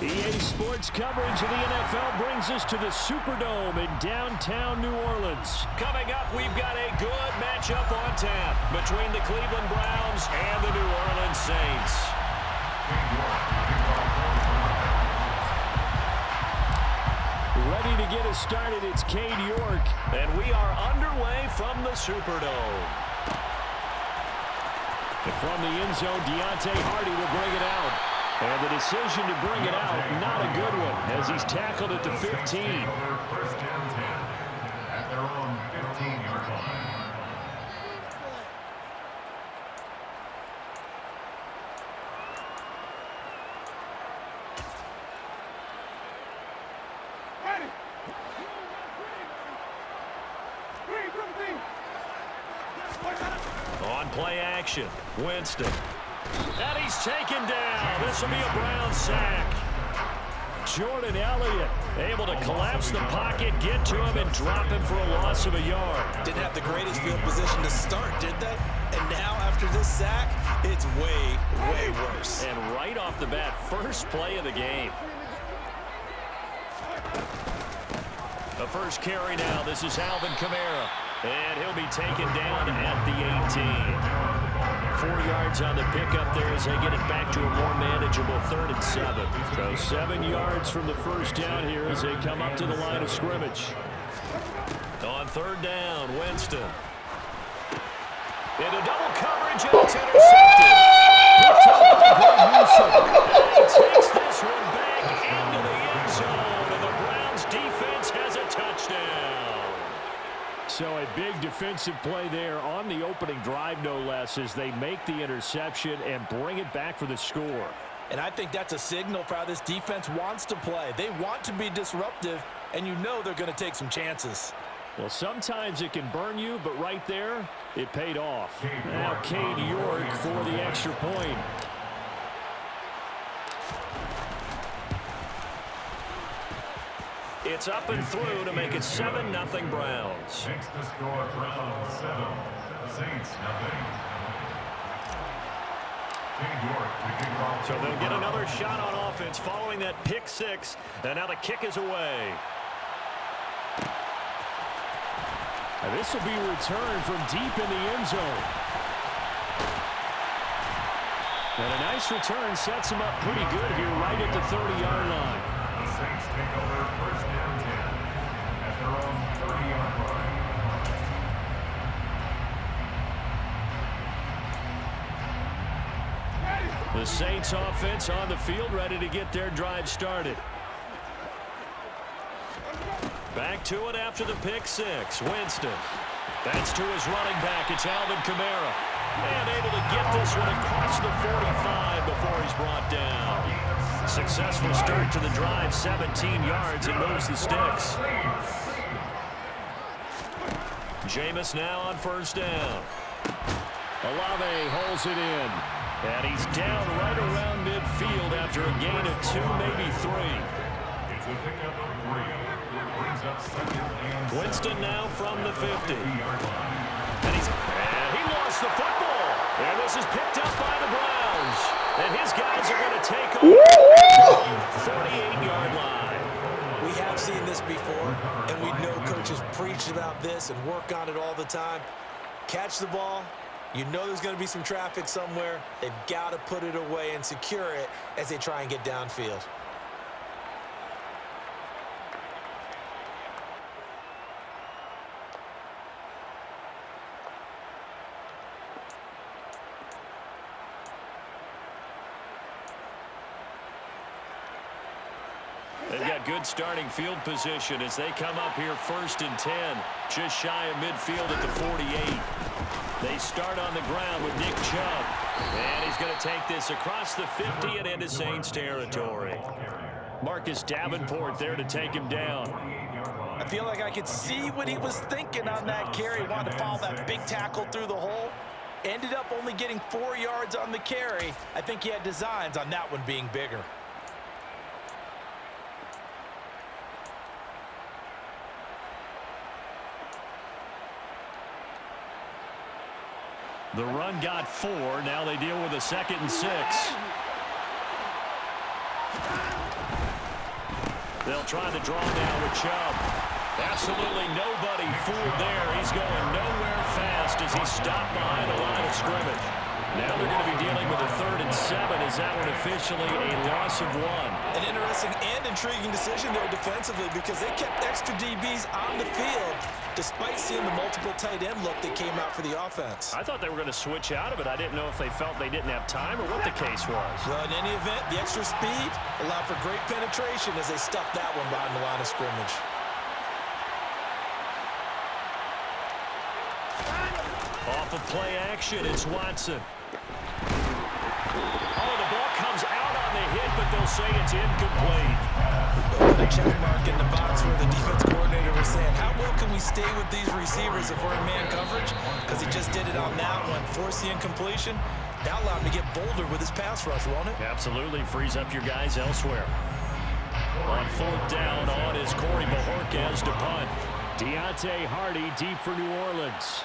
EA Sports coverage of the NFL brings us to the Superdome in downtown New Orleans. Coming up, we've got a good matchup on tap between the Cleveland Browns and the New Orleans Saints. Ready to get us started, it's Cade York. And we are underway from the Superdome. And from the end zone, Deontay Hardy will bring it out. And the decision to bring it out, not a good one, as he's tackled at the 15. First and 10 at their own 15-yard line. On play action, Winston. And he's taken down. This will be a Brown sack. Jordan Elliott able to collapse the pocket, get to him, and drop him for a loss of a yard. Didn't have the greatest field position to start, did they? And now, after this sack, it's way, way worse. And right off the bat, first play of the game. The first carry now. This is Alvin Kamara. And he'll be taken down at the 18. 4 yards on the pickup there as they get it back to a more manageable 3rd and 7. So 7 yards from the first down here as they come up to the line of scrimmage. On 3rd down, Winston. Into double coverage, and it's intercepted. He takes this one back into the end zone, and the Browns defense has a touchdown. So a big defensive play there on the opening drive, no less, as they make the interception and bring it back for the score. And I think that's a signal for how this defense wants to play. They want to be disruptive, and you know they're going to take some chances. Well, sometimes it can burn you, but right there, it paid off. Now Cade York for the extra point. It's up and through to make it 7-0 Browns. Makes the score Browns 7, Saints nothing. So they'll get another shot on offense following that pick six. And now the kick is away. And this will be returned from deep in the end zone. And a nice return sets him up pretty good here right at the 30-yard line. The Saints take over first and 10 at their own 30-yard line. The Saints offense on the field ready to get their drive started. Back to it after the pick six. Winston. That's to his running back. It's Alvin Kamara. And able to get this one across the 45 before he's brought down. Successful start to the drive. 17 yards and moves the sticks. Jameis now on first down. Olave holds it in. And he's down right around midfield after a gain of 2, maybe 3. It's a pickup of 3. Brings up 2nd and 7. Winston now from the 50. And he lost the football. And this is picked up by the Browns. And his guys are going to take over the 38-yard line. We have seen this before, and we know coaches preach about this and work on it all the time. Catch the ball. You know there's going to be some traffic somewhere. They've got to put it away and secure it as they try and get downfield. They've got good starting field position as they come up here 1st and 10, just shy of midfield at the 48. They start on the ground with Nick Chubb. And he's going to take this across the 50 and into Saints territory. Marcus Davenport there to take him down. I feel like I could see what he was thinking on that carry. He wanted to follow that big tackle through the hole. Ended up only getting 4 yards on the carry. I think he had designs on that one being bigger. The run got 4. Now they deal with a 2nd and 6. They'll try the draw now with Chubb. Absolutely nobody fooled there. He's going nowhere fast as he's stopped behind the line of scrimmage. Now they're going to be dealing with a 3rd and 7. Is that one officially a loss of 1? An interesting and intriguing decision there defensively because they kept extra DBs on the field despite seeing the multiple tight end look that came out for the offense. I thought they were going to switch out of it. I didn't know if they felt they didn't have time or what the case was. Well, in any event, the extra speed allowed for great penetration as they stuffed that one behind the line of scrimmage. Off of play action, it's Watson. Oh, the ball comes out on the hit, but they'll say it's incomplete. Put a check mark in the box where the defense coordinator was saying, how well can we stay with these receivers if we're in man coverage? Because he just did it on that one, forced the incompletion. That allowed him to get bolder with his pass rush, won't it? Absolutely, frees up your guys elsewhere. On 4th down, on is Corey Bajorquez to punt. Deontay Hardy deep for New Orleans.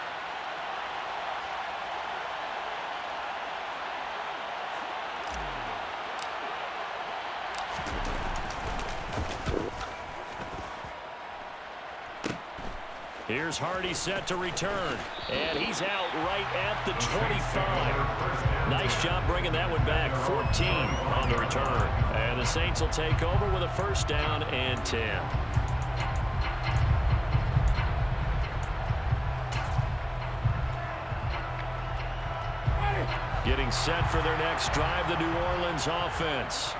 Here's Hardy set to return. And he's out right at the 25. Nice job bringing that one back. 14 on the return. And the Saints will take over with a 1st down and 10. Getting set for their next drive, the New Orleans offense.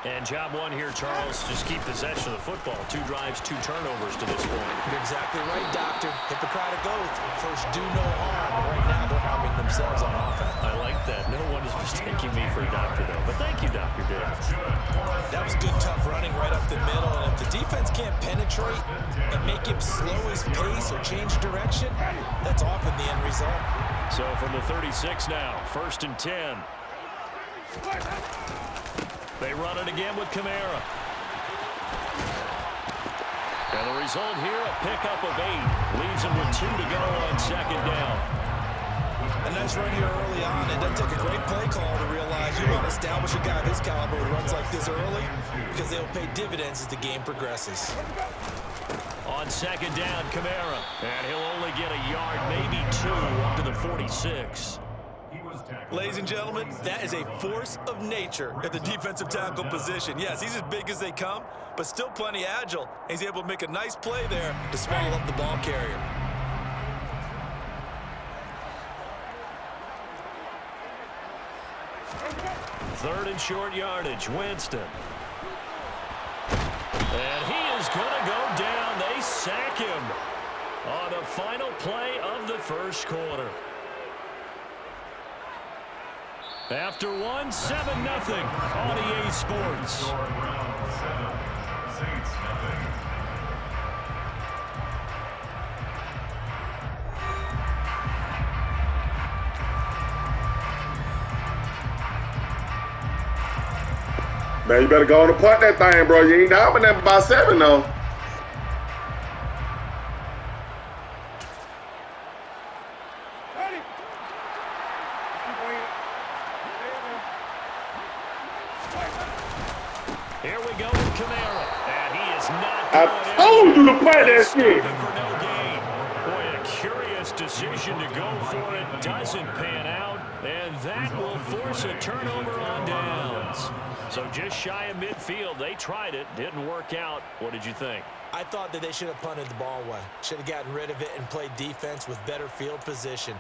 And job 1 here, Charles, just keep possession of the football. 2 drives, 2 turnovers to this point. You're exactly right, Doctor. Hippocratic oath. First, do no harm. But right now, they're harming themselves on offense. I like that. No one is mistaking me for a doctor, though. But thank you, Dr. Dave. That was good, tough running right up the middle. And if the defense can't penetrate and make him slow his pace or change direction, that's often the end result. So from the 36 now, 1st and 10. They run it again with Kamara. And the result here, a pickup of 8. Leaves him with 2 to go on 2nd down. A nice run here early on. It doesn't take a great play call to realize you want to establish a guy of his caliber who runs like this early because they'll pay dividends as the game progresses. On 2nd down, Kamara. And he'll only get a yard, maybe 2, up to the 46. Ladies and gentlemen, that is a force of nature at the defensive tackle position. Yes, he's as big as they come, but still plenty agile. He's able to make a nice play there to swallow up the ball carrier. Third and short yardage, Winston. And he is going to go down. They sack him on the final play of the 1st quarter. After 1, 7-0 on EA Sports. Man, you better go on and punt that thing, bro. You ain't down with that by 7, though. Here we go with Kamara. And he is not I told you to play that shit. for no gain. Boy, a curious decision to go for it. Doesn't pan out. And that will force a turnover on downs. So just shy of midfield. They tried it. Didn't work out. What did you think? I thought that they should have punted the ball away. Should have gotten rid of it and played defense with better field position.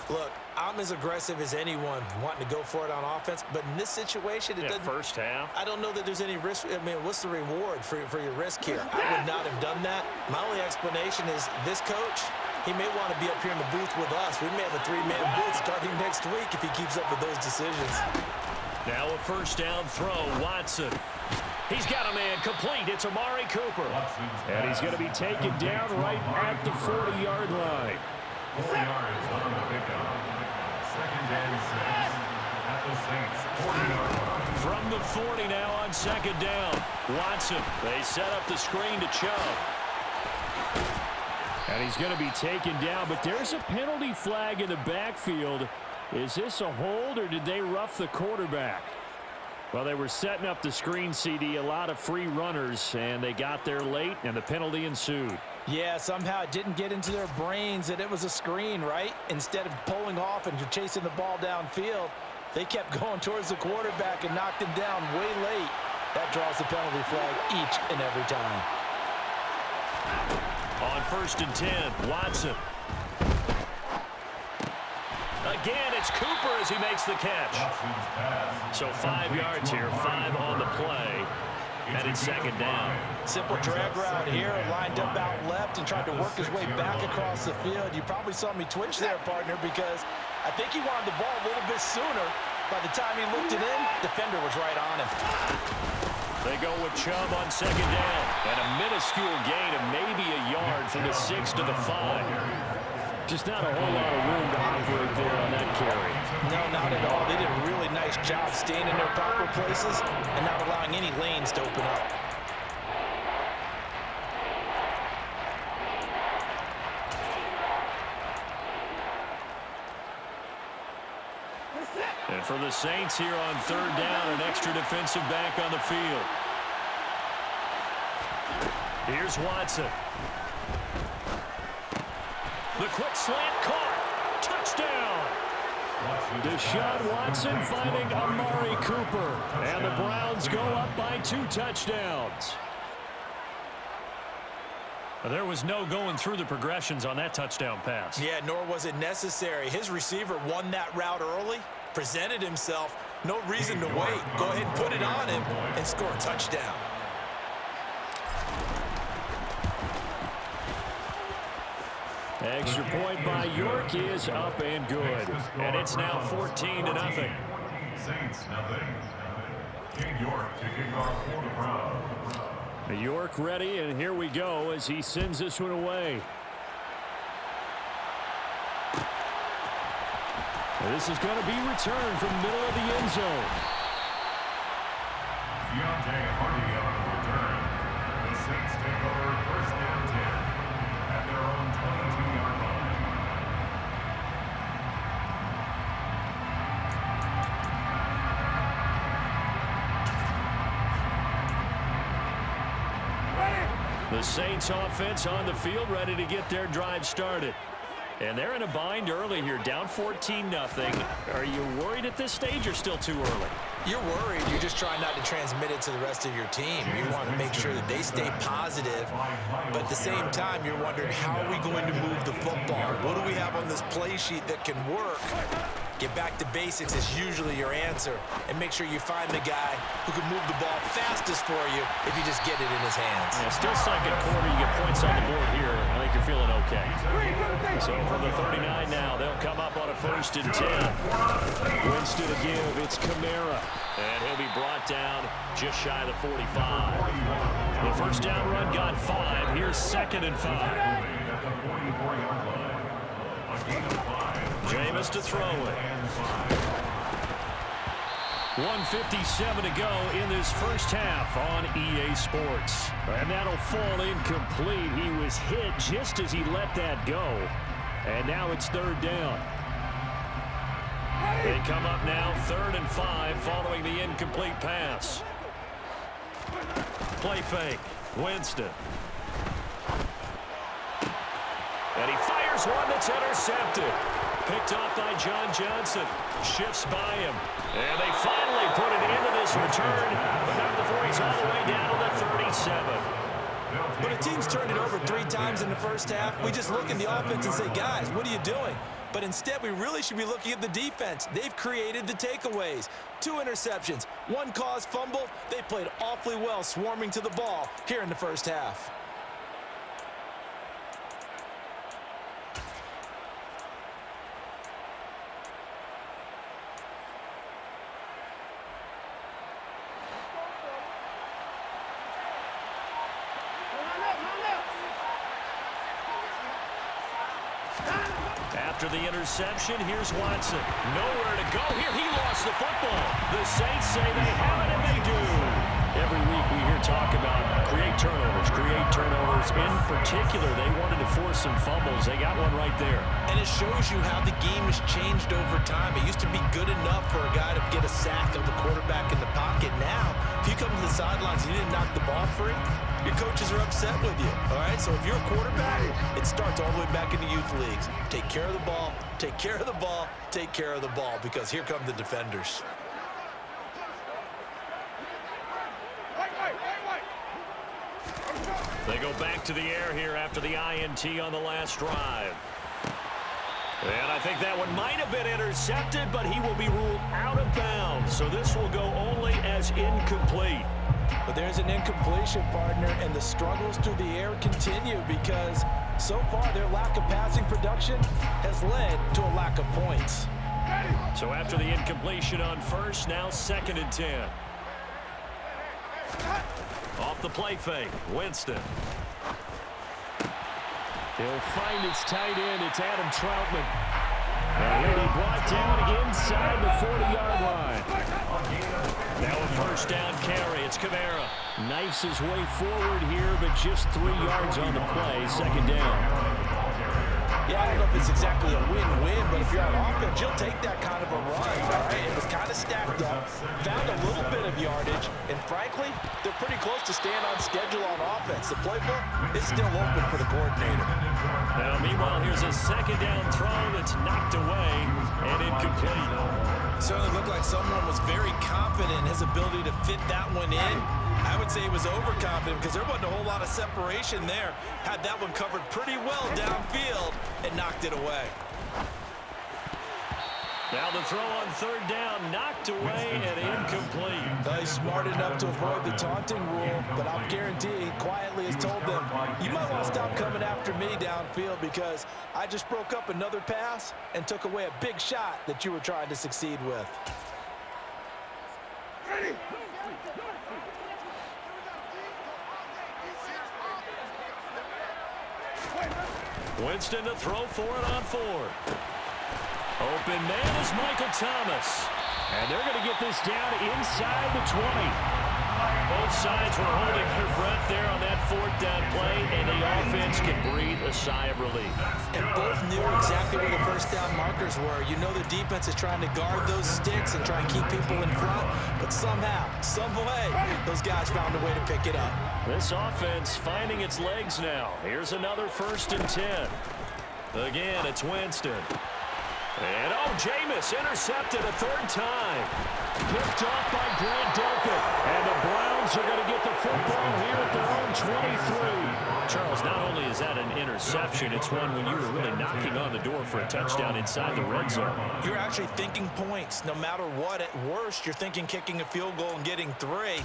Look, I'm as aggressive as anyone wanting to go for it on offense, but in this situation, it doesn't. 1st half. I don't know that there's any risk. I mean, what's the reward for your risk here? I would not have done that. My only explanation is this coach, he may want to be up here in the booth with us. We may have a 3-man booth starting next week if he keeps up with those decisions. Now a 1st down throw, Watson. He's got a man complete. It's Amari Cooper. And he's going to be taken down right at the 40-yard line. 4 yards on the pickup. 2nd and 6 at the Saints 40-yard line. From the 40 now on 2nd down. Watson. They set up the screen to Chubb. And he's going to be taken down, but there's a penalty flag in the backfield. Is this a hold, or did they rough the quarterback? Well, they were setting up the screen, CD, a lot of free runners, and they got there late, and the penalty ensued. Yeah, somehow it didn't get into their brains that it was a screen, right? Instead of pulling off and chasing the ball downfield, they kept going towards the quarterback and knocked him down way late. That draws the penalty flag each and every time. On 1st and 10, Watson. Again, it's Cooper as he makes the catch. So 5 yards here, 5 on the play, and it's 2nd down. Simple drag route here, lined up out left and tried to work his way back across the field. You probably saw me twitch there, partner, because I think he wanted the ball a little bit sooner. By the time he looked it in, defender was right on him. They go with Chubb on 2nd down, and a minuscule gain of maybe a yard from the 6 to the 5. Just not a whole lot of room to operate there on that carry. No, not at all. They did a really nice job staying in their proper places and not allowing any lanes to open up. And for the Saints here on 3rd down, an extra defensive back on the field. Here's Watson. The quick slant caught. Touchdown. Deshaun Watson finding Amari Cooper. And the Browns go up by 2 touchdowns. There was no going through the progressions on that touchdown pass. Yeah, nor was it necessary. His receiver won that route early, presented himself. No reason to wait. Go ahead and put it on him and score a touchdown. Extra point by York is up and good. And it's now 14-0. Saints nothing. King York to kick off for the Browns. York ready, and here we go as he sends this one away. This is going to be returned from middle of the end zone. Deontay Hardy on the return. The Saints take over 1st and 10 at their own 22-yard line. The Saints offense on the field, ready to get their drive started. And they're in a bind early here, down 14-0. Are you worried at this stage or still too early? You're worried. You're just trying not to transmit it to the rest of your team. You want to make sure that they stay positive, but at the same time, you're wondering, how are we going to move the football? What do we have on this play sheet that can work? Get back to basics is usually your answer, and make sure you find the guy who can move the ball fastest for you if you just get it in his hands. Yeah, still 2nd quarter. You get points on the board here. I think you're feeling okay. So from the 39 now, they'll come up on a 1st and 10. Winston to give. It's Kamara. And he'll be brought down just shy of the 45. The 1st down run got 5. Here's 2nd and 5. Jameis to throw it. 1:57 to go in this 1st half on EA Sports. And that'll fall incomplete. He was hit just as he let that go. And now it's 3rd down. They come up now 3rd and 5 following the incomplete pass. Play fake. Winston. And he fires one that's intercepted. Picked off by John Johnson. Shifts by him. And they finally put it into this return. But not before he's all the way down to the 37. When a team's turned it over 3 times in the 1st half, we just look in the offense and say, guys, what are you doing? But instead, we really should be looking at the defense. They've created the takeaways. 2 interceptions, 1 caused fumble. They played awfully well swarming to the ball here in the 1st half. After the interception, here's Watson. Nowhere to go here. He lost the football. The Saints say they have it, and they do. Every week we hear talk about create turnovers, turnovers. In particular, they wanted to force some fumbles. They got one right there. And it shows you how the game has changed over time. It used to be good enough for a guy to get a sack of the quarterback in the pocket. Now, if you come to the sidelines and you didn't knock the ball free, your coaches are upset with you, all right? So if you're a quarterback, it starts all the way back in the youth leagues. Take care of the ball, take care of the ball, take care of the ball, because here come the defenders. They go back to the air here after the INT on the last drive. And I think that one might have been intercepted, but he will be ruled out of bounds. So this will go only as incomplete. But there's an incompletion, partner, and the struggles through the air continue because so far their lack of passing production has led to a lack of points. So after the incompletion on first, now 2nd and 10. Off the play fake, Winston. He'll find his tight end. It's Adam Troutman. And he'll be brought down inside the 40-yard line. Now a first down carry. It's Kamara. Knifes his way forward here, but just 3 yards on the play. 2nd down. Yeah, I don't know if it's exactly a win-win, but if you're on offense, you'll take that kind of a run, all right? It was kind of stacked up, found a little bit of yardage, and frankly, they're pretty close to staying on schedule on offense. The playbook is still open for the coordinator. Now, meanwhile, here's a 2nd down throw that's knocked away and incomplete. Certainly looked like someone was very confident in his ability to fit that one in. I would say he was overconfident because there wasn't a whole lot of separation there. Had that one covered pretty well downfield and knocked it away. Now the throw on 3rd down, knocked away and incomplete. He's smart enough to avoid the taunting rule, but I'll guarantee he quietly has told them, you might want to stop coming after me downfield because I just broke up another pass and took away a big shot that you were trying to succeed with. Ready. Winston to throw for it on 4th. Open man is Michael Thomas. And they're going to get this down inside the 20. Both sides were holding their breath there on that 4th down play, and the offense can breathe a sigh of relief. And both knew exactly where the first down markers were. You know the defense is trying to guard those sticks and try and keep people in front, but somehow, some way, those guys found a way to pick it up. This offense finding its legs now. Here's another 1st and 10. Again, it's Winston. And, Jameis intercepted a 3rd time. Picked off by Grant Delpit. And the Browns are going to get the football here at their own 23. Charles, not only is that an interception, it's one when you were really knocking on the door for a touchdown inside the red zone. You're actually thinking points. No matter what, at worst, you're thinking kicking a field goal and getting 3.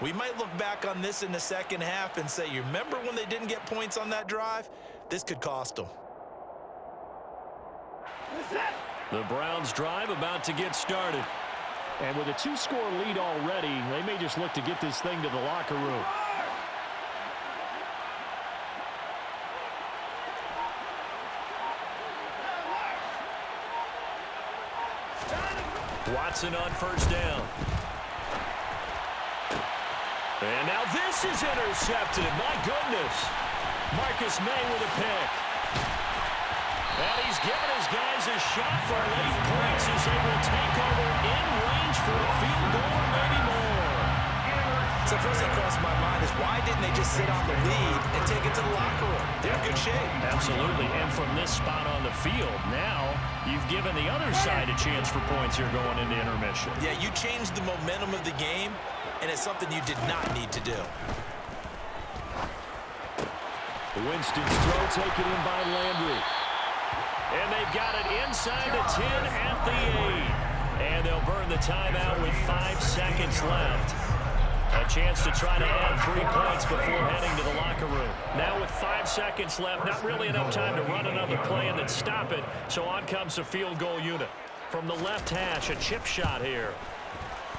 We might look back on this in the second half and say, you remember when they didn't get points on that drive? This could cost them. The Browns drive about to get started. And with a 2-score lead already, they may just look to get this thing to the locker room. Watson on 1st down. And now this is intercepted. My goodness. Marcus May with a pick. And he's given his guys a shot for late points as they will take over in range for a field goal or maybe more. So first thing crossed my mind is why didn't they just sit on the lead and take it to the locker room? They're in good shape. Absolutely. And from this spot on the field, now you've given the other side a chance for points here going into intermission. Yeah, you changed the momentum of the game, and it's something you did not need to do. Winston's throw taken in by Landry. And they've got it inside the 10 at the 8. And they'll burn the timeout with 5 seconds left. A chance to try to add 3 points before heading to the locker room. Now with 5 seconds left, not really enough time to run another play and then stop it. So on comes the field goal unit. From the left hash, a chip shot here.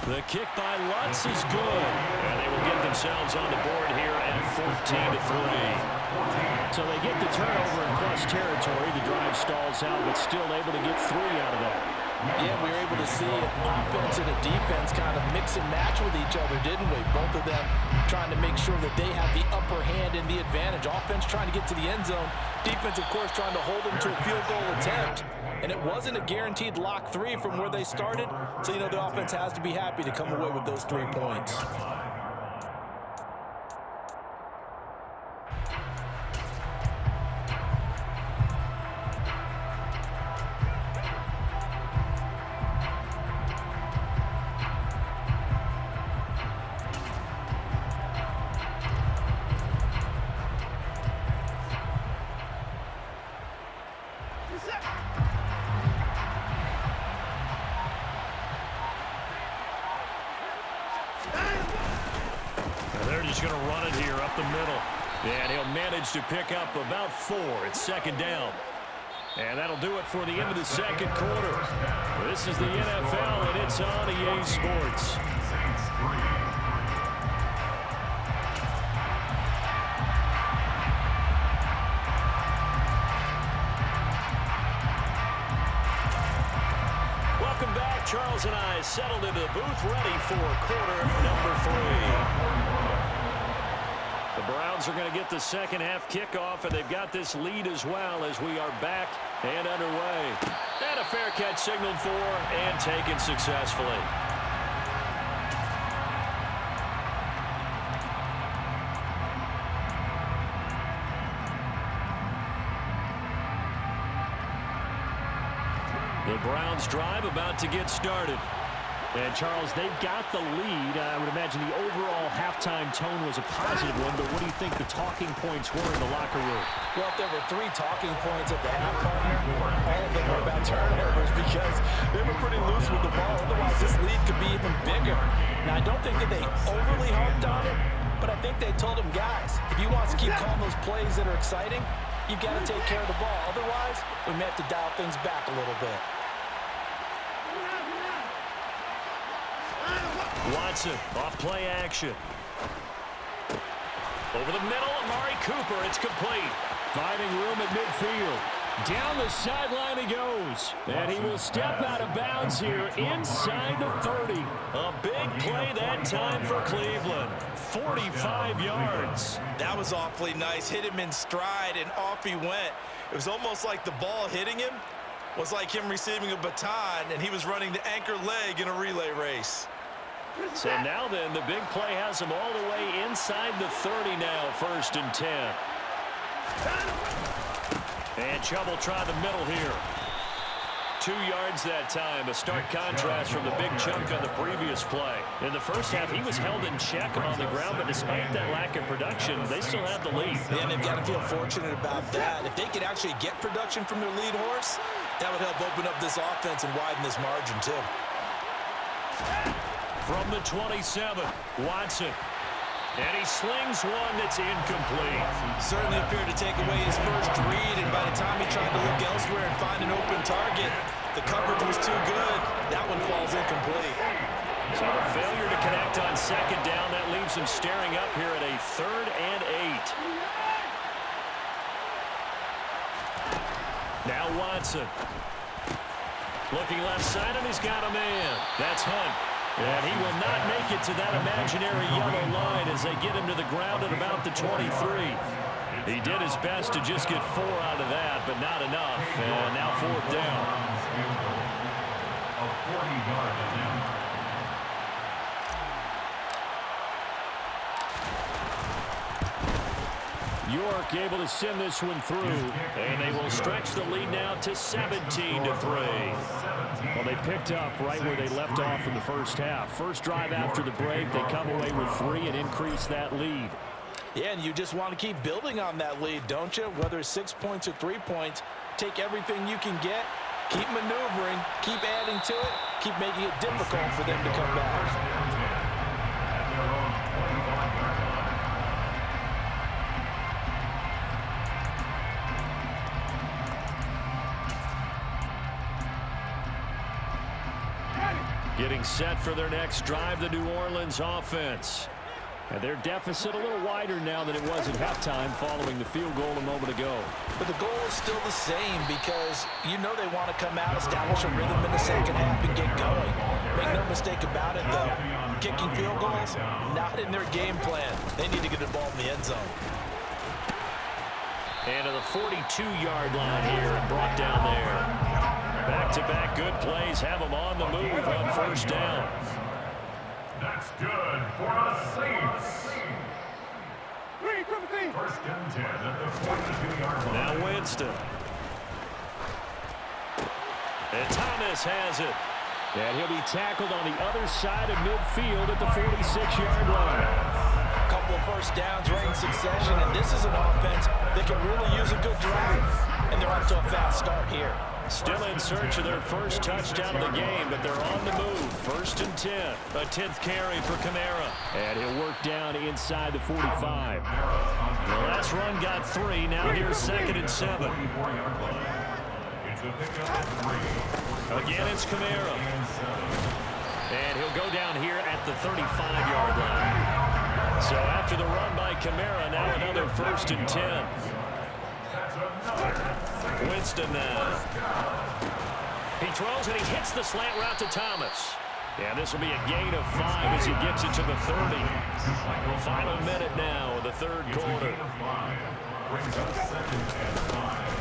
The kick by Lutz is good. And they will get themselves on the board here at 14-3. So they get the turnover in plus territory. The drive stalls out, but still able to get 3 out of that. Yeah, we were able to see an offense and a defense kind of mix and match with each other, didn't we? Both of them trying to make sure that they have the upper hand and the advantage. Offense trying to get to the end zone. Defense, of course, trying to hold them to a field goal attempt. And it wasn't a guaranteed lock 3 from where they started. So, you know, the offense has to be happy to come away with those 3 points. They're just going to run it here up the middle. And he'll manage to pick up about 4. It's second down. And that'll do it for the end of the second quarter. This is the NFL, and it's on EA Sports. Welcome back. Charles and I settled into the booth ready for quarter number 3. The Browns are going to get the second half kickoff, and they've got this lead as well as we are back and underway. And a fair catch signaled for and taken successfully. The Browns drive about to get started. And, Charles, they've got the lead. I would imagine the overall halftime tone was a positive one, but what do you think the talking points were in the locker room? Well, if there were 3 talking points at the half, partner, all of them were about turnovers because they were pretty loose with the ball. Otherwise, this lead could be even bigger. Now, I don't think that they overly harped on it, but I think they told them, guys, if you want to keep calling those plays that are exciting, you've got to take care of the ball. Otherwise, we may have to dial things back a little bit. Watson, off play action. Over the middle, Amari Cooper, it's complete. Finding room at midfield. Down the sideline he goes. And he will step out of bounds here inside the 30. A big play that time for Cleveland. 45 yards. That was awfully nice. Hit him in stride, and off he went. It was almost like the ball hitting him was like him receiving a baton, and he was running the anchor leg in a relay race. So now then, the big play has him all the way inside the 30 now, 1st and 10. And Chubb will try the middle here. 2 yards that time, a stark contrast from the big chunk on the previous play. In the first half, he was held in check on the ground, but despite that lack of production, they still have the lead. And they've got to feel fortunate about that. If they could actually get production from their lead horse, that would help open up this offense and widen this margin too. From the 27, Watson. And he slings one that's incomplete. Certainly appeared to take away his first read, and by the time he tried to look elsewhere and find an open target, the coverage was too good. That one falls incomplete. So the failure to connect on second down, that leaves him staring up here at a 3rd and 8. Now Watson. Looking left side, and he's got a man. That's Hunt. And he will not make it to that imaginary yellow line as they get him to the ground at about the 23. He did his best to just get 4 out of that, but not enough. And now 4th down. A 40-yard attempt. York able to send this one through, and they will stretch the lead now to 17-3. Well, they picked up right where they left off in the first half. First drive after the break, they come away with 3 and increase that lead. Yeah, and you just want to keep building on that lead, don't you? Whether it's 6 points or 3 points, take everything you can get, keep maneuvering, keep adding to it, keep making it difficult for them to come back. Getting set for their next drive, the New Orleans offense. And their deficit a little wider now than it was at halftime following the field goal a moment ago. But the goal is still the same because you know they want to come out, establish a rhythm in the second half, and get going. Make no mistake about it, though. Kicking field goals, not in their game plan. They need to get the ball in the end zone. And to the 42-yard line here and brought down there. Back-to-back good plays have them on the move on first down. That's good for the Saints. First and 10 at the 42-yard line. Now Winston. And Thomas has it. And he'll be tackled on the other side of midfield at the 46-yard line. A couple of first downs right in succession, and this is an offense that can really use a good drive. And they're off to a fast start here. Still in search of their first touchdown of the game, but they're on the move. First and 10. A 10th carry for Kamara. And he'll work down inside the 45. The last run got 3. Now here's second and 7. Again, it's Kamara. And he'll go down here at the 35-yard line. So after the run by Kamara, now another first and 10. Winston now. He throws and he hits the slant route to Thomas. Yeah, this will be a gain of 5 as he gets it to the 30. Final minute now of the third quarter.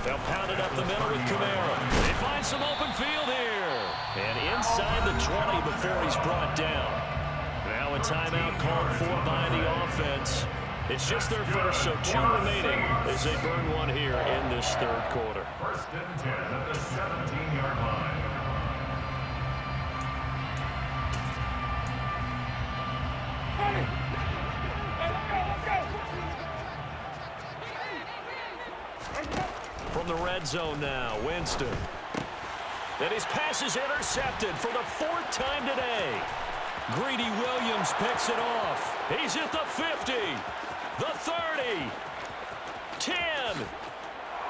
They'll pound it up the middle with Kamara. They find some open field here. And inside the 20 before he's brought down. Now a timeout called for by the offense. It's just their first, so 2 remaining as they burn one here in this third quarter. First and 10 at the 17-yard line. From the red zone now, Winston. And his pass is intercepted for the 4th time today. Greedy Williams picks it off. He's at the 50. The 30, 10,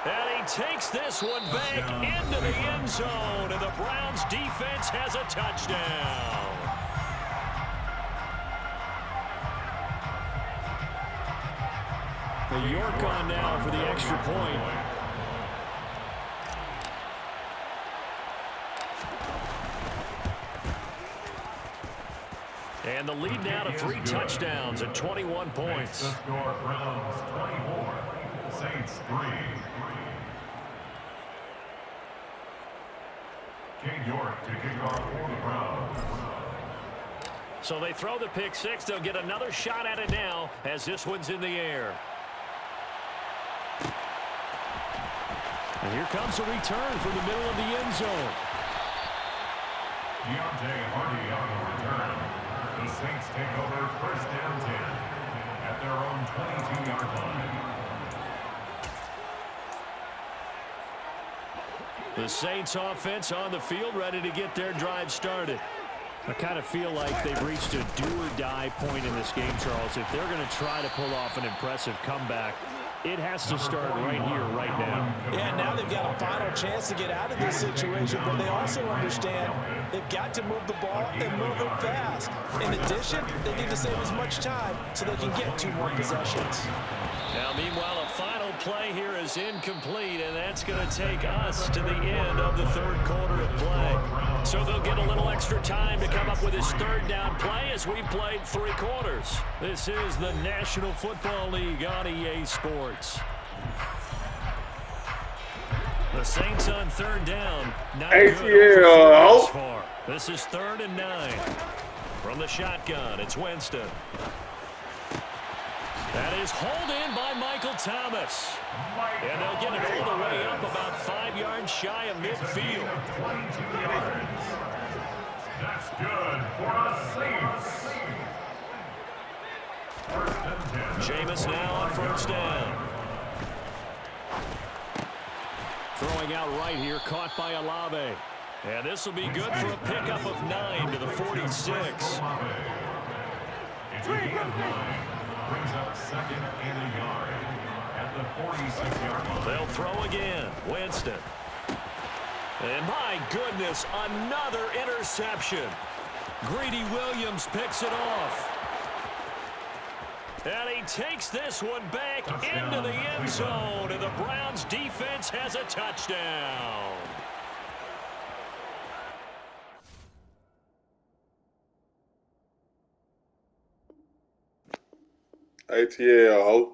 and he takes this one back into the end zone, and the Browns defense has a touchdown. The York on now for the extra point. And the lead now to 3 touchdowns and 21 points. The score, Browns 24, Saints 3. King York to kick off for the Browns. So they throw the pick 6. They'll get another shot at it now as this one's in the air. And here comes a return from the middle of the end zone. Deontay Hardy on the return. The Saints take over first and 10 at their own 22-yard line. The Saints offense on the field ready to get their drive started. I kind of feel like they've reached a do-or-die point in this game, Charles. If they're going to try to pull off an impressive comeback, it has to start right here, right now. Yeah, now they've got a final chance to get out of this situation, but they also understand they've got to move the ball and move it fast. In addition, they need to save as much time so they can get 2 more possessions. Now, meanwhile, a final play here is incomplete, and that's going to take us to the end of the third quarter of play. So they'll get a little extra time to come up with his third down play as we've played 3 quarters. This is the National Football League on EA Sports. The Saints on third down. Not good thus far. This is 3rd and 9. From the shotgun, it's Winston. That is hauled in by Michael Thomas. And they'll get it all the way up about 5 yards shy of midfield. That's good for the Saints. First and 10. Jameis now on first down. Throwing out right here, caught by Olave. And this will be good for a pickup of 9 to the 46. It's a gain of 9. Brings up 2nd and a yard at the 46-yard line. They'll throw again. Winston. And my goodness, another interception. Greedy Williams picks it off. And he takes this one back into the end zone, and the Browns defense has a touchdown. ATL, ho.